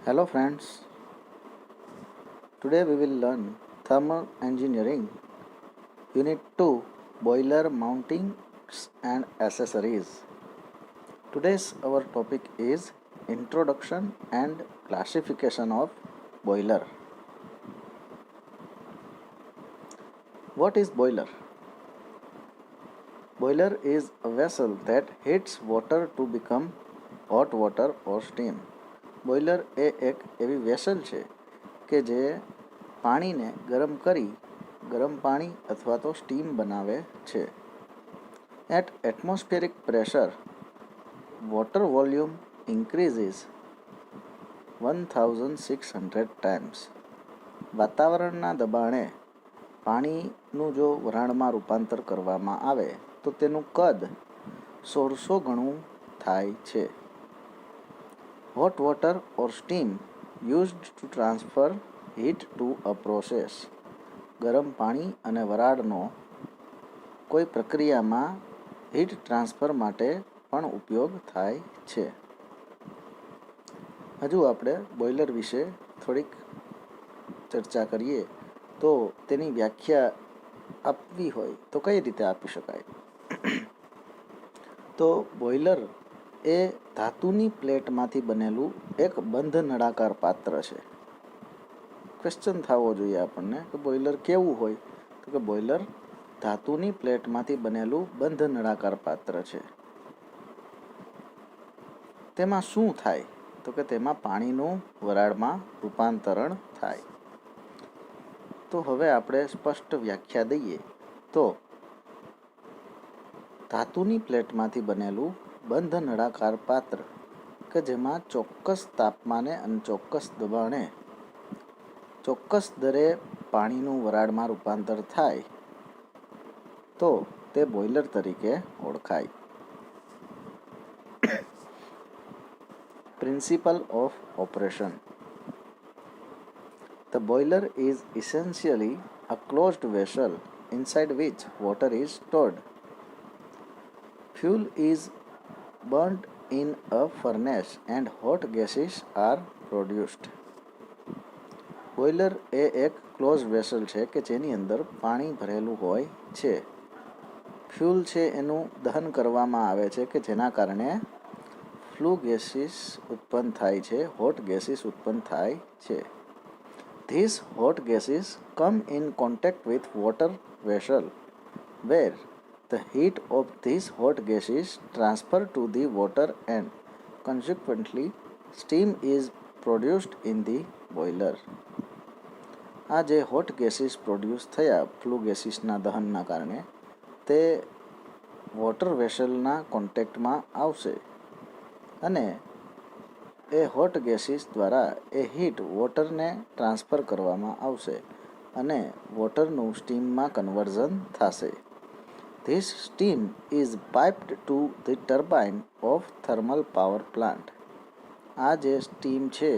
Hello friends, today we will learn Thermal Engineering Unit 2 Boiler Mountings and Accessories. Today's our topic is Introduction and Classification of Boiler. What is boiler? Boiler is a vessel that heats water to become hot water or steam. Boiler એ એક એવી vessel છે કે જે પાણીને ગરમ કરી ગરમ પાણી અથવા તો સ્ટીમ બનાવે છે. At atmospheric pressure water volume increases 1600 times. વાતાવરણના દબાણે પાણીનું જો વરાળમાં રૂપાંતર કરવામાં આવે તો તેનું કદ 1600 ગણું થાય છે. Hot water or steam used to transfer heat to a process. ગરમ પાણી અને વરાળનો કોઈ પ્રક્રિયામાં હીટ ટ્રાન્સફર માટે પણ ઉપયોગ થાય છે. હજુ આપણે બોઇલર વિશે થોડીક ચર્ચા કરીએ તો તેની વ્યાખ્યા આપવી હોય તો કઈ રીતે આપી શકાય? તો બોઇલર એ ધાતુની પ્લેટમાંથી બનેલું એક બંધ નળાકાર પાત્ર છે. ક્વેશ્ચન થવો જોઈએ આપણને કે બોઇલર કેવું હોય? તો કે બોઇલર ધાતુની પ્લેટમાંથી બનેલું બંધ નળાકાર પાત્ર છે. તેમાં શું થાય? તો કે તેમાં પાણીનું વરાળમાં રૂપાંતરણ થાય. તો હવે આપણે સ્પષ્ટ વ્યાખ્યા દઈએ તો ધાતુની પ્લેટમાંથી બનેલું બંધ નળાકાર પાત્ર કે જેમાં ચોક્કસ તાપમાને અને ચોક્કસ દબાણે ચોક્કસ દરે પાણીનું વરાળમાં રૂપાંતર થાય તો તે બોઇલર તરીકે ઓળખાય. Principle of operation. The boiler is essentially a closed vessel inside which water is stored. Fuel is burnt in a furnace and hot gases are produced. Boiler એ એક ક્લોઝ વેસલ છે કે જેની અંદર પાણી ભરેલું હોય છે. ફ્યુલ છે એનું દહન કરવામાં આવે છે કે જેના કારણે ફ્લુ ગેસીસ ઉત્પન્ન થાય છે, હોટ ગેસીસ ઉત્પન્ન થાય છે. These hot gases come in contact with water vessel where the heat of these hot gases transfer to the water and consequently steam is produced in the boiler. આ જે hot gases produce થયા flu ગેસીસના દહનના કારણે તે water વેસલના કોન્ટેક્ટમાં આવશે અને એ hot gases દ્વારા એ heat વોટરને transfer કરવામાં આવશે અને વોટરનું સ્ટીમમાં કન્વર્ઝન થશે. This steam is piped to the turbine of thermal power plant. આ જે સ્ટીમ છે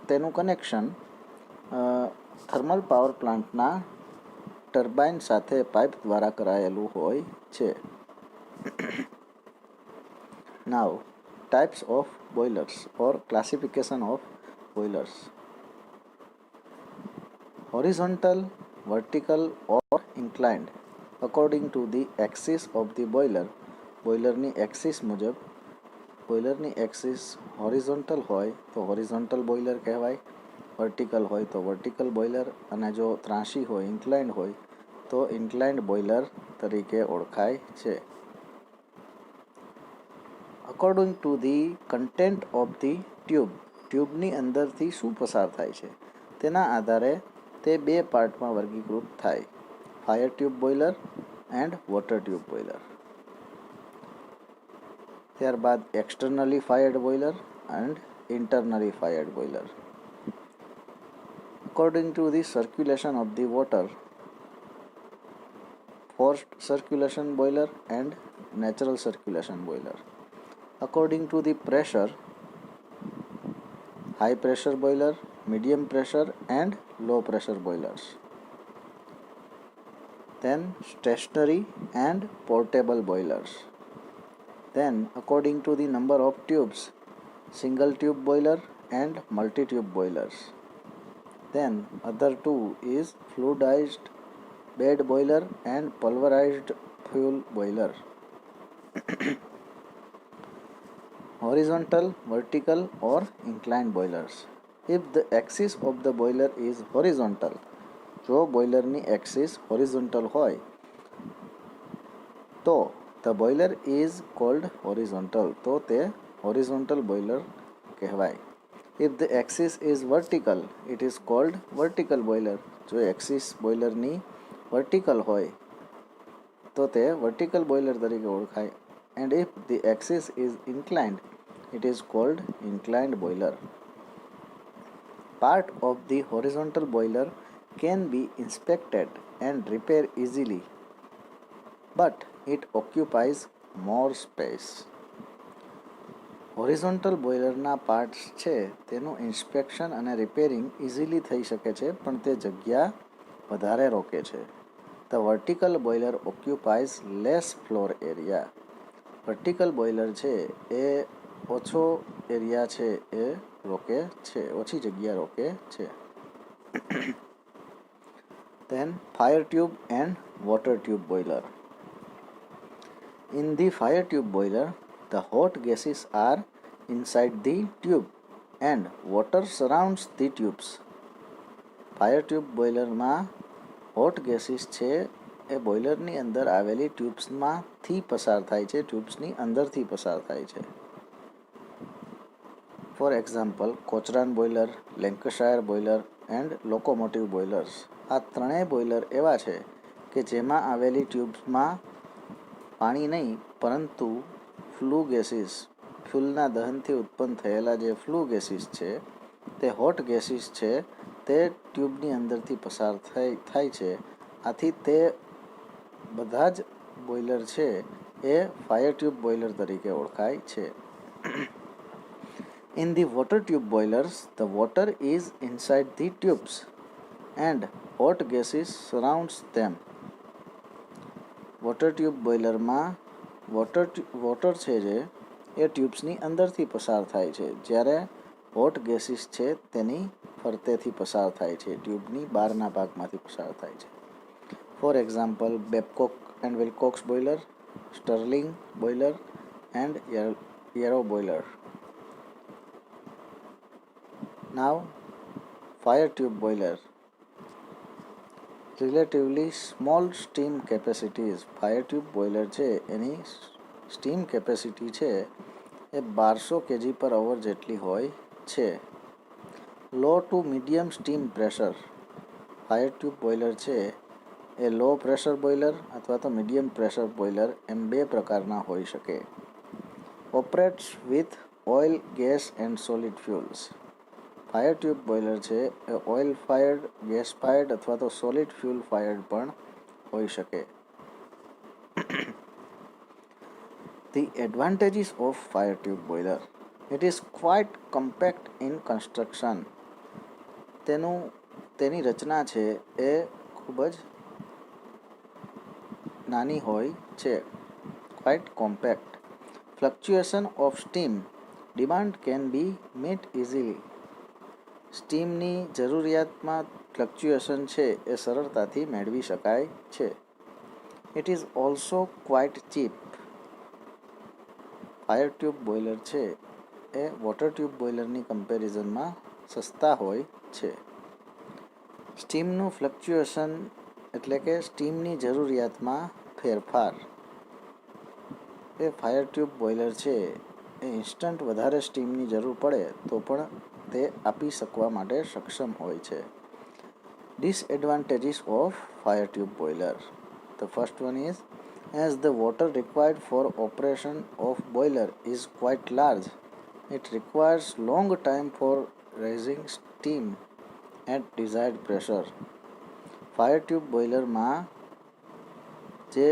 તેનું કનેક્શન થર્મલ પાવર પ્લાન્ટના ટર્બાઇન સાથે પાઇપ દ્વારા કરાયેલું હોય છે. Now, types of boilers or classification of boilers. Horizontal, vertical or inclined according to the axis of the boiler. બોઇલરની એક્સિસ મુજબ બોઇલરની એક્સિસ હોરિઝોન્ટલ હોય તો હોરિઝોન્ટલ બોઇલર કહેવાય, વર્ટિકલ હોય તો વર્ટિકલ બોઇલર અને જો ત્રાંસી હોય ઇન્ક્લાઇન્ડ હોય તો ઇન્ક્લાઇન્ડ બોઇલર તરીકે ઓળખાય છે. According to the content of the tube, ટ્યુબની અંદરથી શું પસાર થાય છે તેના આધારે તે બે પાર્ટમાં વર્ગીકૃત થાય: fire tube boiler and water tube boiler. ત્યારબાદ externally fired boiler and internally fired boiler. According to the circulation of the water, forced circulation boiler and natural circulation boiler. According to the pressure, high pressure boiler, medium pressure and low pressure boilers. Then stationary and portable boilers. Then according to the number of tubes, single tube boiler and multi-tube boilers. Then other two is fluidized bed boiler and pulverized fuel boiler. Horizontal, vertical or inclined boilers. If the axis of the boiler is horizontal, જો બોઇલરની axis horizontal હોય તો the boiler is called horizontal, તો તે horizontal boiler કહેવાય. If the axis is vertical it is called vertical boiler. જો axis બોઇલરની vertical હોય તો તે વર્ટિકલ બોઇલર તરીકે ઓળખાય. And if the axis is inclined it is called inclined boiler. Part of the horizontal boiler can be inspected and repaired easily, but it occupies more space. Horizontal બોઇલરના parts છે તેનું inspection અને repairing easily થઈ શકે છે, પણ તે જગ્યા વધારે રોકે છે. The vertical boiler occupies less floor area. Vertical boiler છે એ ઓછો એરિયા છે એ રોકે છે, ઓછી જગ્યા રોકે છે. Then fire tube and water tube boiler. In the fire tube boiler, the hot gases are inside the tube and water surrounds the tubes. Fire tube boiler માં hot gases છે એ બોઇલરની અંદર આવેલી ટ્યુબ્સમાંથી પસાર થાય છે, ટ્યુબ્સની અંદરથી પસાર થાય છે. For example Cochran boiler, Lancashire boiler and locomotive boilers. આ ત્રણેય બોઇલર એવા છે કે જેમાં આવેલી ટ્યુબ્સમાં પાણી નહીં પરંતુ ફ્લુ ગેસીસ, ફ્યુલના દહનથી ઉત્પન્ન થયેલા જે ફ્લુ ગેસીસ છે તે હોટ ગેસીસ છે તે ટ્યુબની અંદરથી પસાર થાય છે. આથી તે બધા જ બોઇલર છે એ ફાયર ટ્યુબ બોઇલર તરીકે ઓળખાય છે. In the water tube boilers, the water is inside the tubes and hot gases surrounds them. Water tube બોઇલરમાં વોટર છે જે એ ટ્યુબ્સની અંદરથી પસાર થાય છે, જ્યારે હોટ ગેસીસ છે તેની ફરતેથી પસાર થાય છે, ટ્યુબની બહારના ભાગમાંથી પસાર થાય છે. For example Babcock and Wilcox boiler, Stirling boiler and Yarrow boiler. Now, fire tube boiler. Relatively small steam capacities. Fire tube boiler છે એની સ્ટીમ કેપેસિટી છે એ 1200 kg/h જેટલી હોય છે. Low to medium steam pressure. Fire tube boiler છે એ લો pressure boiler અથવા તો medium pressure boiler એમ બે પ્રકારના હોઈ શકે. Operates with oil, gas and solid fuels. Fire tube boiler છે એ ઓઇલ ફાયર્ડ, ગેસ ફાયર્ડ અથવા તો સોલિડ ફ્યુલ ફાયર્ડ પણ હોઈ શકે. The advantages of fire tube boiler. It is quite compact in construction. તેની રચના છે એ ખૂબ જ નાની હોય છે, quite compact. Fluctuation of steam demand can be met easily. સ્ટીમની જરૂરિયાતમાં ફ્લક્ચ્યુએશન છે એ સરળતાથી મેળવી શકાય છે. It is also quite cheap. Fire tube boiler છે એ વોટર ટ્યુબ બોઇલરની કમ્પેરિઝનમાં સસ્તા હોય છે. સ્ટીમનું ફ્લક્ચ્યુએશન એટલે કે સ્ટીમની જરૂરિયાતમાં ફેરફાર. એ ફાયર ટ્યુબ બોઇલર છે એ ઇન્સ્ટન્ટ વધારે સ્ટીમની જરૂર પડે તો પણ તે આપી શકવા માટે સક્ષમ હોય છે. Disadvantages of fire tube boiler. The first one is as the water required for operation of boiler is quite large, it requires long time for raising steam at desired pressure. Fire tube બોઇલરમાં જે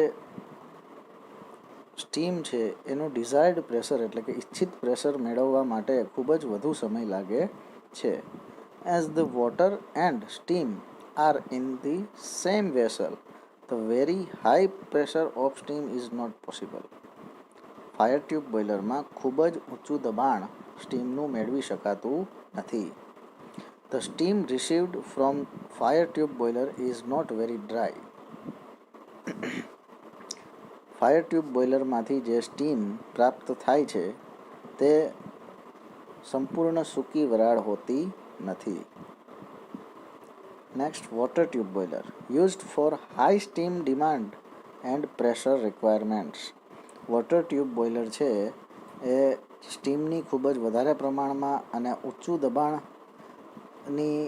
steam છે એનું desired pressure એટલે કે ઇચ્છિત pressure મેળવવા માટે ખૂબ જ વધુ સમય લાગે છે. As the water and steam are in the same vessel, the very high pressure of steam is not possible. Fire tube બોઇલરમાં ખૂબ જ ઊંચું દબાણ સ્ટીમનું મેળવી શકાતું નથી. The steam received from fire tube boiler is not very dry. Fire tube બોઇલરમાંથી જે સ્ટીમ પ્રાપ્ત થાય છે તે સંપૂર્ણ સૂકી વરાળ હોતી નથી. Next, water tube boiler used four high steam demand and pressure requirements. Water tube boiler છે એ સ્ટીમની ખૂબ જ વધારે પ્રમાણમાં અને ઊંચું દબાણની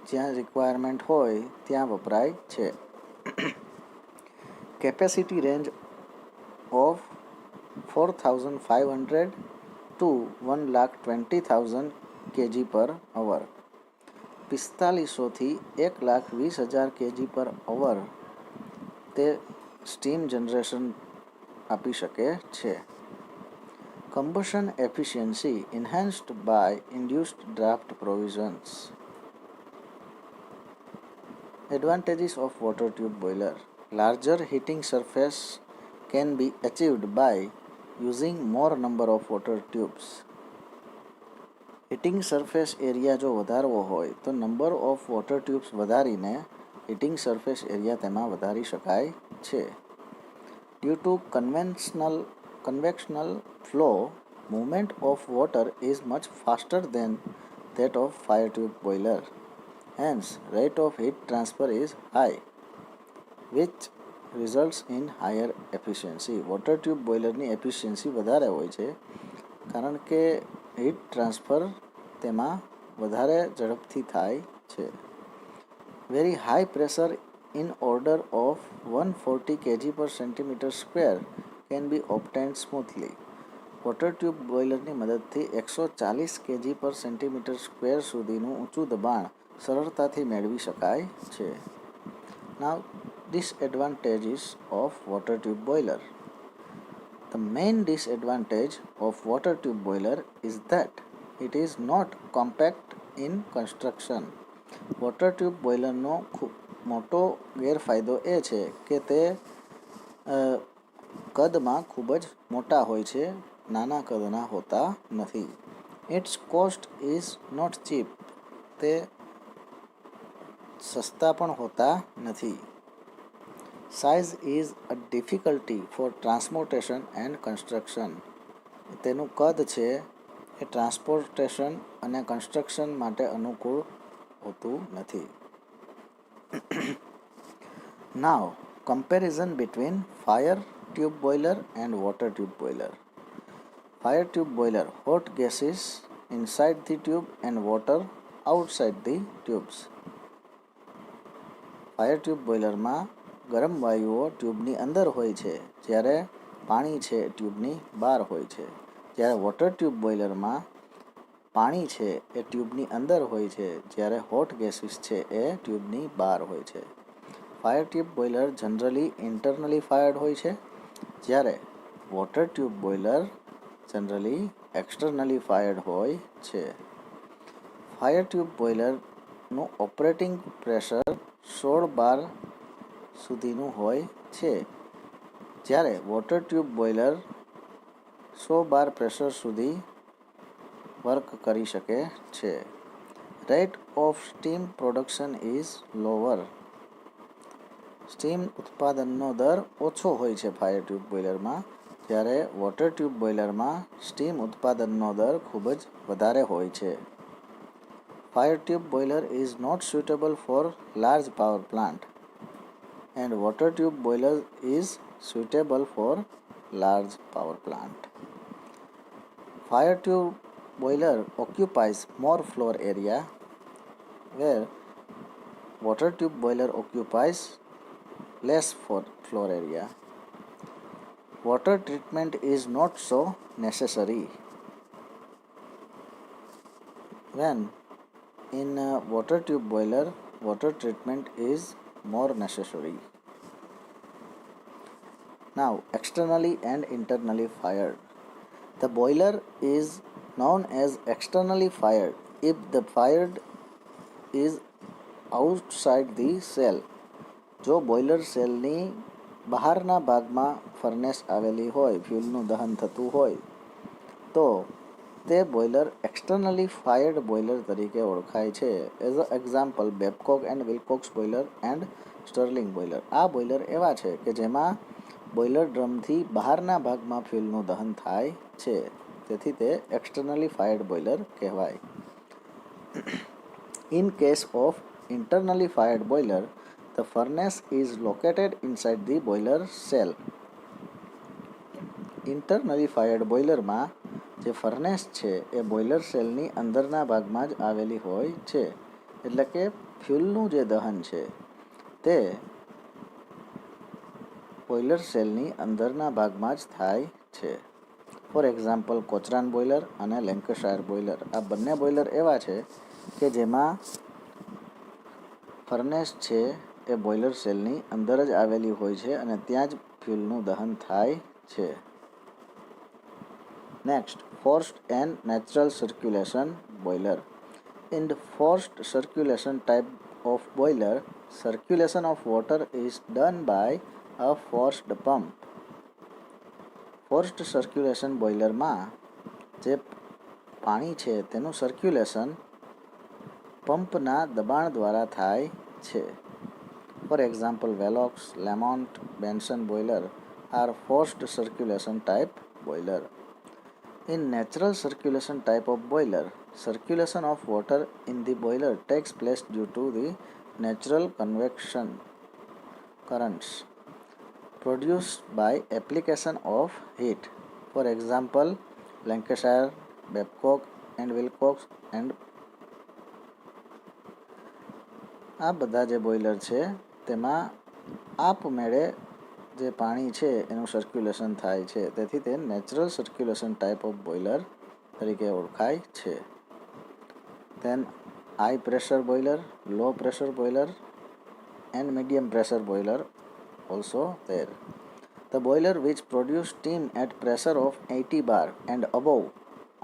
જ્યાં રિક્વાયરમેન્ટ હોય ત્યાં વપરાય છે. Capacity range of 4,500 to 1,20,000 kg per hour. 4500 થી 1,20,000 kg per hour તે સ્ટીમ જનરેશન આપી શકે છે. Combustion efficiency enhanced by induced draft provisions. Advantages of water tube boiler. Larger heating surface can be achieved by using more number of water tubes. Heating surface area જો વધારવો હોય તો number of water tubes વધારીને heating surface area તેમાં વધારી શકાય છે. Due to convectional flow, movement of water is much faster than that of fire tube boiler. Hence, rate of heat transfer is high, which results in higher efficiency. Water tube બોઇલરની efficiency વધારે હોય છે કારણ કે heat transfer તેમાં વધારે ઝડપથી થાય છે. Very high pressure in order of 140 kg per centimeter square can be obtained smoothly. Water tube બોઇલરની મદદથી 140 kg per centimeter square સુધીનું ઊંચું દબાણ સરળતાથી મેળવી શકાય છે. Now, disadvantages of water tube boiler. The main disadvantage of water tube boiler is that it is not compact in construction. Water tube બોઇલરનો ખૂબ મોટો ગેરફાયદો એ છે કે તે કદમાં ખૂબ જ મોટા હોય છે, નાના કદના હોતા નથી. It's cost is not cheap. તે સસ્તા પણ હોતા નથી. Size is a difficulty for transportation and construction. તેનું કદ છે એ ટ્રાન્સપોર્ટેશન અને કન્સ્ટ્રક્શન માટે અનુકૂળ હોતું નથી. Now, comparison between fire tube boiler and water tube boiler. Fire tube boiler, hot gases inside the tube and water outside the tubes. Fire tube બોઇલરમાં ગરમ વાયુઓ ટ્યુબની અંદર હોય છે જ્યારે પાણી છે ટ્યુબની બહાર હોય છે. જ્યારે વોટર ટ્યુબ બોઇલરમાં પાણી છે એ ટ્યુબની અંદર હોય છે જ્યારે હોટ ગેસીસ છે એ ટ્યુબની બહાર હોય છે. Fire tube boiler generally internally fired હોય છે જ્યારે water tube boiler generally externally fired હોય છે. ફાયર ટ્યુબ બોઇલરનું ઓપરેટિંગ પ્રેશર 16 bar સુધીનું હોય છે જ્યારે water tube boiler 100 bar pressure સુધી વર્ક કરી શકે છે. Rate of steam production is lower. Steam ઉત્પાદનનો દર ઓછો હોય છે ફાયર ટ્યુબ બોઇલરમાં, જ્યારે વોટર ટ્યુબ બોઇલરમાં સ્ટીમ ઉત્પાદનનો દર ખૂબ જ વધારે હોય છે. Fire tube boiler is not suitable for large power plant and water tube boiler is suitable for large power plant. Fire tube boiler occupies more floor area where water tube boiler occupies less floor area. Water treatment is not so necessary. When in a water tube boiler, water treatment is more necessary. Now, externally and internally fired. The boiler is known as externally fired if the fired is outside the cell. જો boiler સેલની બહારના ભાગમાં furnace આવેલી હોય, ફ્યુલનું દહન થતું હોય, તો તે બોઇલર એક્સટર્નલી ફાયર્ડ બોઇલર તરીકે ઓળખાય છે. As a example Babcock and Wilcox boiler and Stirling boiler. આ બોઇલર એવા છે કે જેમાં બોઇલર ડ્રમથી બહારના ભાગમાં ફ્યુલનું દહન થાય છે, તેથી તે એક્સટર્નલી ફાયર્ડ બોઇલર કહેવાય. In case of internally fired boiler, the furnace is located inside the boiler shell. Internally fired બોઇલરમાં જે ફર્નેસ છે એ બોઇલર સેલની અંદરના ભાગમાં જ આવેલી હોય છે. એટલે કે ફ્યુલનું જે દહન છે તે બોઇલર સેલની અંદરના ભાગમાં જ થાય છે. ફોર એક્ઝામ્પલ કોચરાન બોઇલર અને લેન્કશાયર બોઇલર. આ બંને બોઇલર એવા છે કે જેમાં ફર્નેસ છે એ બોઇલર સેલની અંદર જ આવેલી હોય છે અને ત્યાં જ ફ્યુલનું દહન થાય છે. Next, forced and natural circulation boiler. In the forced circulation type of boiler, circulation of water is done by a forced pump. Forced circulation બોઇલરમાં જે પાણી છે તેનું સર્ક્યુલેશન પંપના દબાણ દ્વારા થાય છે. For example Velox, Lamont, Benson boiler are forced circulation type boiler. In natural circulation type of boiler, circulation of water in the boiler takes place due to the natural convection currents produced by application of heat. For example, Lancashire, Babcock and Wilcox and આ બધા જે boiler છે તેમાં આપમેળે જે પાણી છે એનું સર્ક્યુલેશન થાય છે, તેથી તે natural circulation type of boiler તરીકે ઓળખાય છે. Then high pressure boiler, low pressure boiler and medium pressure boiler also there. The boiler which produce steam at pressure of 80 bar and above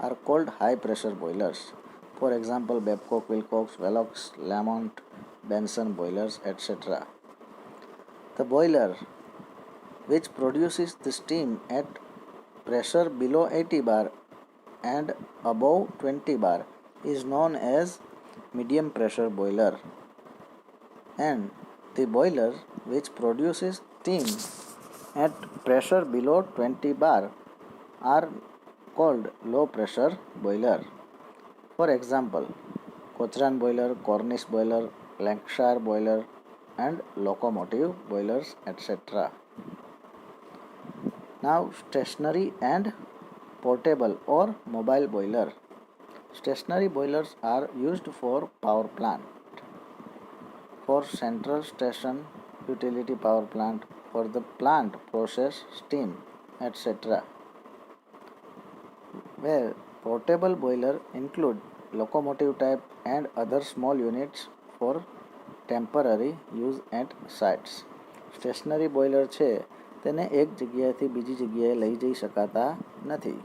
are called high pressure boilers. For example, Babcock, Wilcox, Velox, Lamont, Benson boilers, etc. The boiler which produces the steam at pressure below 80 bar and above 20 bar is known as medium pressure boiler, and the boiler which produces steam at pressure below 20 bar are called low pressure boiler. For example, Cochran boiler, Cornish boiler, Lancashire boiler and locomotive boilers, etc. Now, stationary and portable or mobile boiler. Stationary boilers are used for power plant, for central station, utility power plant, for the plant process steam, etc. Where portable boiler include locomotive type and other small units for temporary use at sites. Stationary boiler છે તેને એક જગ્યાએથી બીજી જગ્યાએ લઈ જઈ શકાતા નથી.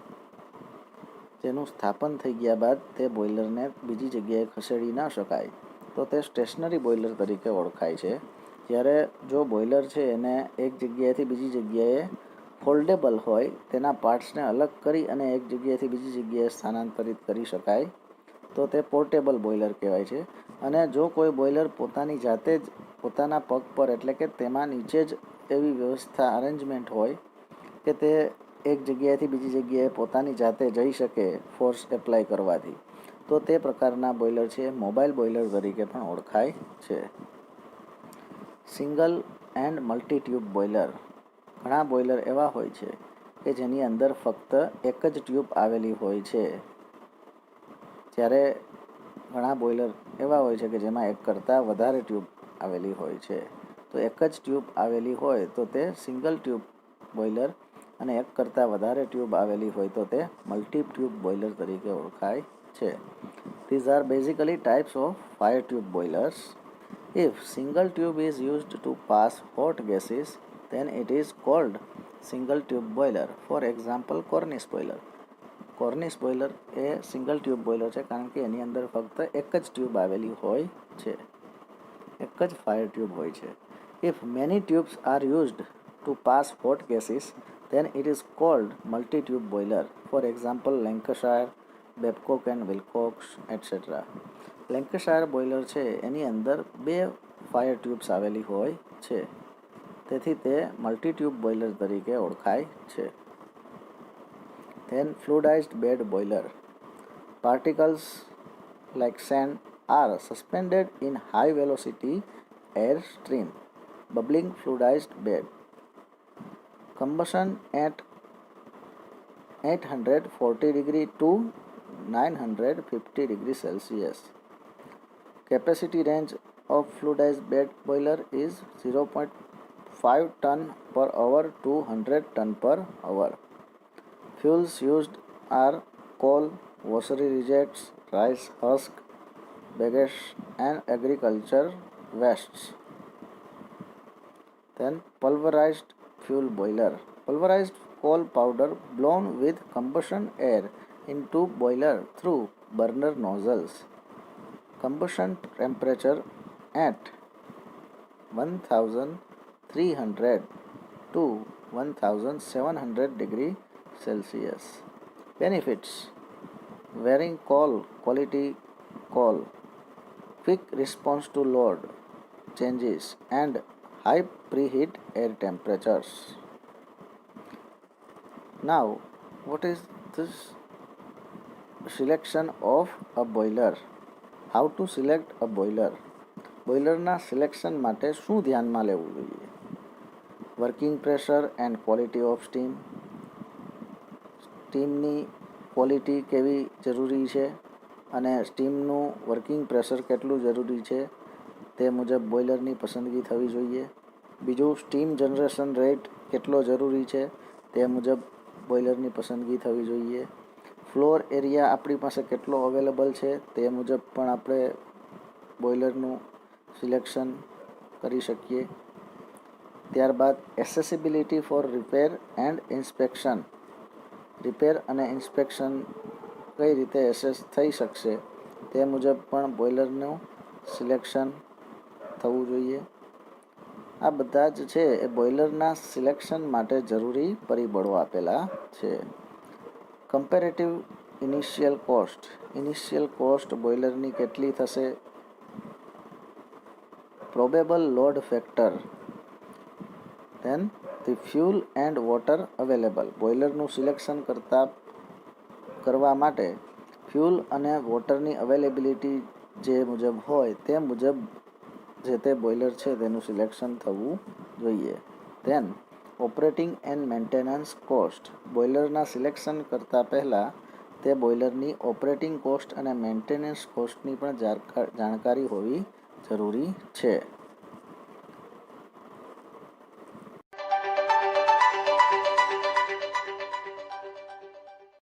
જેનું સ્થાપન થઈ ગયા બાદ તે બોઇલરને બીજી જગ્યાએ ખસેડી ન શકાય તો તે સ્ટેશનરી બોઇલર તરીકે ઓળખાય છે. જ્યારે જો બોઇલર છે એને એક જગ્યાએથી બીજી જગ્યાએ ફોલ્ડેબલ હોય, તેના પાર્ટ્સને અલગ કરી અને એક જગ્યાએથી બીજી જગ્યાએ સ્થાનાંતરિત કરી શકાય તો તે પોર્ટેબલ બોઇલર કહેવાય છે. અને જો કોઈ બોઇલર પોતાની જાતે જ પોતાના પગ પર એટલે કે તેમાં નીચે જ એવી વ્યવસ્થા અરેન્જમેન્ટ હોય કે તે એક જગ્યાએથી બીજી જગ્યાએ પોતાની જાતે જઈ શકે ફોર્સ એપ્લાય કરવાથી, તો તે પ્રકારના બોઇલર છે મોબાઈલ બોઇલર તરીકે પણ ઓળખાય છે. Single and multi tube boiler. ઘણા બોઇલર એવા હોય છે કે જેની અંદર ફક્ત એક જ ટ્યુબ આવેલી હોય છે, જ્યારે ઘણા બોઇલર એવા હોય છે કે જેમાં એક કરતાં વધારે ટ્યુબ આવેલી હોય છે. તો એક જ ટ્યુબ આવેલી હોય તો તે સિંગલ ટ્યુબ બોઇલર અને એક કરતાં વધારે ટ્યુબ આવેલી હોય તો તે મલ્ટી ટ્યુબ બોઇલર તરીકે ઓળખાય છે. These are basically types of fire tube boilers. If single tube is used to pass hot gases, then it is called single tube boiler. For example, Cornish boiler. Cornish boiler A single tube boiler છે કારણ કે એની અંદર ફક્ત એક જ tube આવેલી હોય છે, એક જ ફાયર ટ્યુબ હોય છે. If many tubes are used to pass hot gases, then it is called multi-tube boiler. For example, Lancashire, Babcock and Wilcox etcetera. Lancashire boiler છે એની અંદર 2 ફાયર ટ્યુબ્સ આવેલી હોય છે, તેથી તે મલ્ટી-ટ્યુબ બોઇલર તરીકે ઓળખાય છે. Then fluidized bed boiler. Particles like sand are suspended in high velocity air stream, bubbling fluidized bed. Combustion at 840 degree to 950 degree Celsius. Capacity range of fluidized bed boiler is 0.5 ton per hour to 100 ton per hour. Fuels used are coal, washery rejects, rice husk, bagasse and agriculture wastes. Then pulverized fuel boiler. Pulverized coal powder blown with combustion air into boiler through burner nozzles. Combustion temperature at 1300 to 1700 degree Celsius. Benefits: varying coal quality, quick response to load changes and high preheat air temperatures. Now, what is this selection of a boiler? How to select a boiler? બોઇલરના selection માટે શું ધ્યાનમાં લેવું જોઈએ? Working pressure and quality of steam. સ્ટીમની quality કેવી જરૂરી છે અને સ્ટીમનું વર્કિંગ પ્રેશર કેટલું જરૂરી છે તે મુજબ બોઇલરની પસંદગી થવી જોઈએ. બીજું, સ્ટીમ જનરેશન રેટ કેટલો જરૂરી છે તે મુજબ બોઇલરની પસંદગી થવી જોઈએ. ફ્લોર એરિયા આપણી પાસે કેટલો અવેલેબલ છે તે મુજબ પણ આપણે બોઇલરનું સિલેક્શન કરી શકીએ. ત્યારબાદ accessibility for repair and inspection. Repair અને ઇન્સ્પેક્શન કઈ રીતે એસેસ થઈ શકશે તે મુજબ પણ બોઇલરનું સિલેક્શન થવું જોઈએ. આ બધા જ છે એ બોઇલરના સિલેક્શન માટે જરૂરી પરિબળો આપેલા છે. Comparative initial cost. Initial cost બોઇલરની કેટલી થશે? Probable load factor. Then the fuel and water available. બોઇલરનું સિલેક્શન કરવા માટે ફ્યુલ અને વોટરની અવેલેબિલિટી જે મુજબ હોય તે મુજબ જે તે બોઇલર છે તેનું સિલેક્શન થવું જોઈએ. Then operating and maintenance cost. બોઇલરના સિલેક્શન કરતાં પહેલાં તે બોઇલરની ઓપરેટિંગ કોસ્ટ અને મેન્ટેનન્સ કોસ્ટની પણ જાણકારી હોવી જરૂરી છે.